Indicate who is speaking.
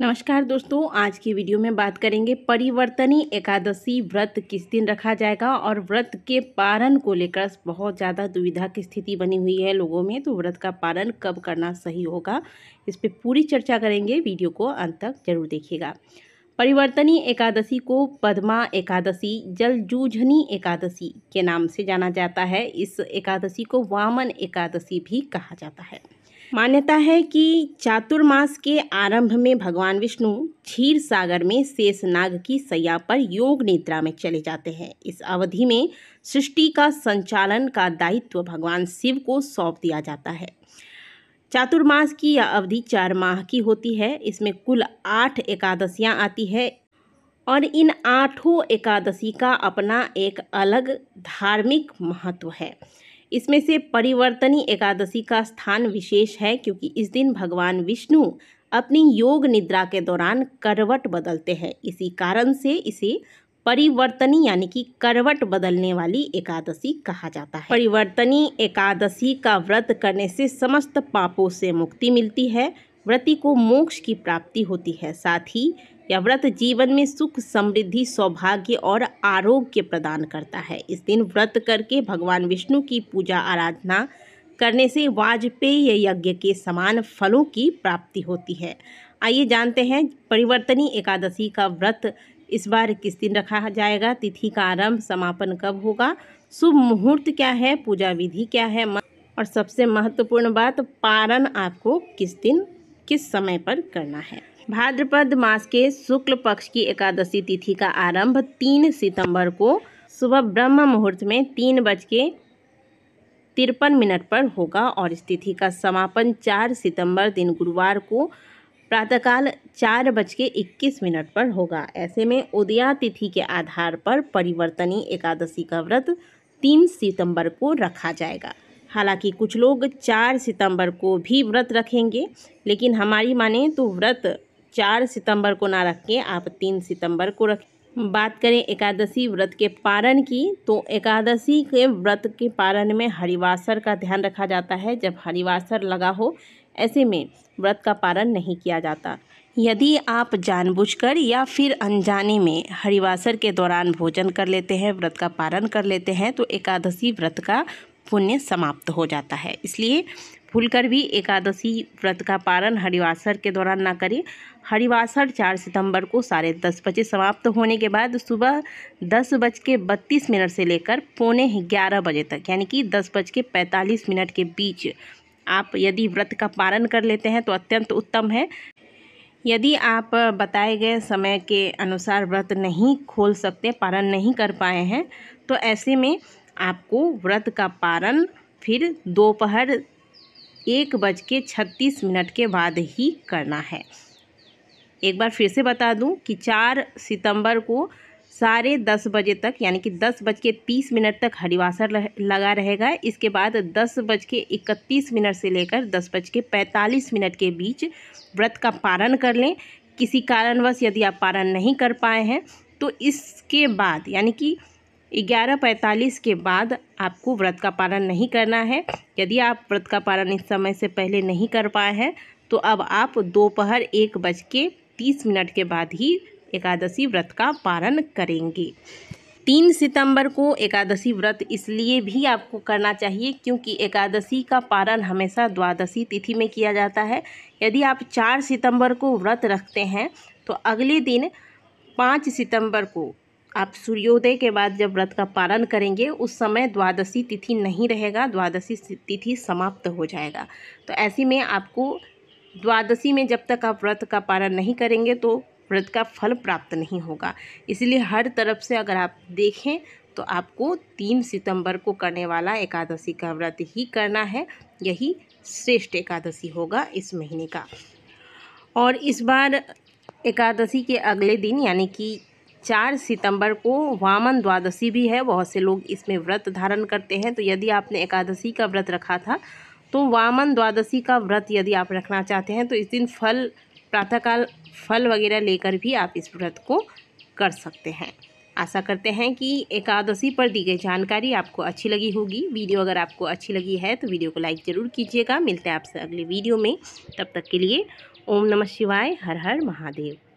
Speaker 1: नमस्कार दोस्तों, आज की वीडियो में बात करेंगे परिवर्तनी एकादशी व्रत किस दिन रखा जाएगा। और व्रत के पारण को लेकर बहुत ज़्यादा दुविधा की स्थिति बनी हुई है लोगों में, तो व्रत का पारण कब करना सही होगा, इस पे पूरी चर्चा करेंगे। वीडियो को अंत तक जरूर देखिएगा। परिवर्तनी एकादशी को पद्मा एकादशी, जलजूझनी एकादशी के नाम से जाना जाता है। इस एकादशी को वामन एकादशी भी कहा जाता है। मान्यता है कि चातुर्मास के आरंभ में भगवान विष्णु क्षीर सागर में शेषनाग की सैया पर योग निद्रा में चले जाते हैं। इस अवधि में सृष्टि का संचालन का दायित्व भगवान शिव को सौंप दिया जाता है। चातुर्मास की यह अवधि 4 माह की होती है। इसमें कुल 8 एकादशियां आती है और इन 8 एकादशी का अपना एक अलग धार्मिक महत्व है। इसमें से परिवर्तनी एकादशी का स्थान विशेष है क्योंकि इस दिन भगवान विष्णु अपनी योग निद्रा के दौरान करवट बदलते हैं। इसी कारण से इसे परिवर्तनी यानी कि करवट बदलने वाली एकादशी कहा जाता है। परिवर्तनी एकादशी का व्रत करने से समस्त पापों से मुक्ति मिलती है, व्रती को मोक्ष की प्राप्ति होती है। साथ ही यह व्रत जीवन में सुख, समृद्धि, सौभाग्य और आरोग्य प्रदान करता है। इस दिन व्रत करके भगवान विष्णु की पूजा आराधना करने से वाजपेय यज्ञ के समान फलों की प्राप्ति होती है। आइए जानते हैं परिवर्तनी एकादशी का व्रत इस बार किस दिन रखा जाएगा, तिथि का आरंभ समापन कब होगा, शुभ मुहूर्त क्या है, पूजा विधि क्या है और सबसे महत्वपूर्ण बात, पारण आपको किस दिन किस समय पर करना है। भाद्रपद मास के शुक्ल पक्ष की एकादशी तिथि का आरंभ 3 सितंबर को सुबह ब्रह्म मुहूर्त में 3:53 पर होगा और इस तिथि का समापन 4 सितंबर दिन गुरुवार को प्रातःकाल 4:21 पर होगा। ऐसे में उदया तिथि के आधार पर परिवर्तनी एकादशी का व्रत 3 सितंबर को रखा जाएगा। हालांकि कुछ लोग 4 सितंबर को भी व्रत रखेंगे, लेकिन हमारी माने तो व्रत 4 सितंबर को ना रख के आप 3 सितंबर को रखें। बात करें एकादशी व्रत के पारण की, तो एकादशी के व्रत के पारण में हरिवासर का ध्यान रखा जाता है। जब हरिवासर लगा हो ऐसे में व्रत का पारण नहीं किया जाता। यदि आप जानबूझकर या फिर अनजाने में हरिवासर के दौरान भोजन कर लेते हैं, व्रत का पारण कर लेते हैं, तो एकादशी व्रत का पुण्य समाप्त हो जाता है। इसलिए भूलकर भी एकादशी व्रत का पारण हरिवासर के दौरान ना करें। हरिवासर 4 सितंबर को 10:30 बजे समाप्त होने के बाद सुबह 10:32 से लेकर 11:45 बजे तक, यानी कि 10:45 के बीच आप यदि व्रत का पारण कर लेते हैं तो अत्यंत उत्तम है। यदि आप बताए गए समय के अनुसार व्रत नहीं खोल सकते, पारण नहीं कर पाए हैं, तो ऐसे में आपको व्रत का पारण फिर दोपहर 1:36 के बाद ही करना है। एक बार फिर से बता दूं कि 4 सितंबर को 10:30 बजे तक, यानी कि 10:30 तक हरिवासर लगा रहेगा। इसके बाद 10:31 से लेकर 10:45 के बीच व्रत का पारण कर लें। किसी कारणवश यदि आप पारण नहीं कर पाए हैं तो इसके बाद, यानी कि 11:45 के बाद आपको व्रत का पारण नहीं करना है। यदि आप व्रत का पारण इस समय से पहले नहीं कर पाए हैं तो अब आप दोपहर 1:30 के बाद ही एकादशी व्रत का पारण करेंगे। 3 सितंबर को एकादशी व्रत इसलिए भी आपको करना चाहिए क्योंकि एकादशी का पारण हमेशा द्वादशी तिथि में किया जाता है। यदि आप 4 सितंबर को व्रत रखते हैं तो अगले दिन 5 सितंबर को आप सूर्योदय के बाद जब व्रत का पारण करेंगे उस समय द्वादशी तिथि नहीं रहेगा, द्वादशी तिथि समाप्त हो जाएगा। तो ऐसे में आपको द्वादशी में जब तक आप व्रत का पारण नहीं करेंगे तो व्रत का फल प्राप्त नहीं होगा। इसलिए हर तरफ से अगर आप देखें तो आपको 3 सितंबर को करने वाला एकादशी का व्रत ही करना है। यही श्रेष्ठ एकादशी होगा इस महीने का। और इस बार एकादशी के अगले दिन, यानी कि 4 सितंबर को वामन द्वादशी भी है। बहुत से लोग इसमें व्रत धारण करते हैं। तो यदि आपने एकादशी का व्रत रखा था तो वामन द्वादशी का व्रत यदि आप रखना चाहते हैं तो इस दिन प्रातःकाल फल वगैरह लेकर भी आप इस व्रत को कर सकते हैं। आशा करते हैं कि एकादशी पर दी गई जानकारी आपको अच्छी लगी होगी। वीडियो अगर आपको अच्छी लगी है तो वीडियो को लाइक ज़रूर कीजिएगा। मिलते हैं आपसे अगले वीडियो में, तब तक के लिए ओम नमः शिवाय। हर हर महादेव।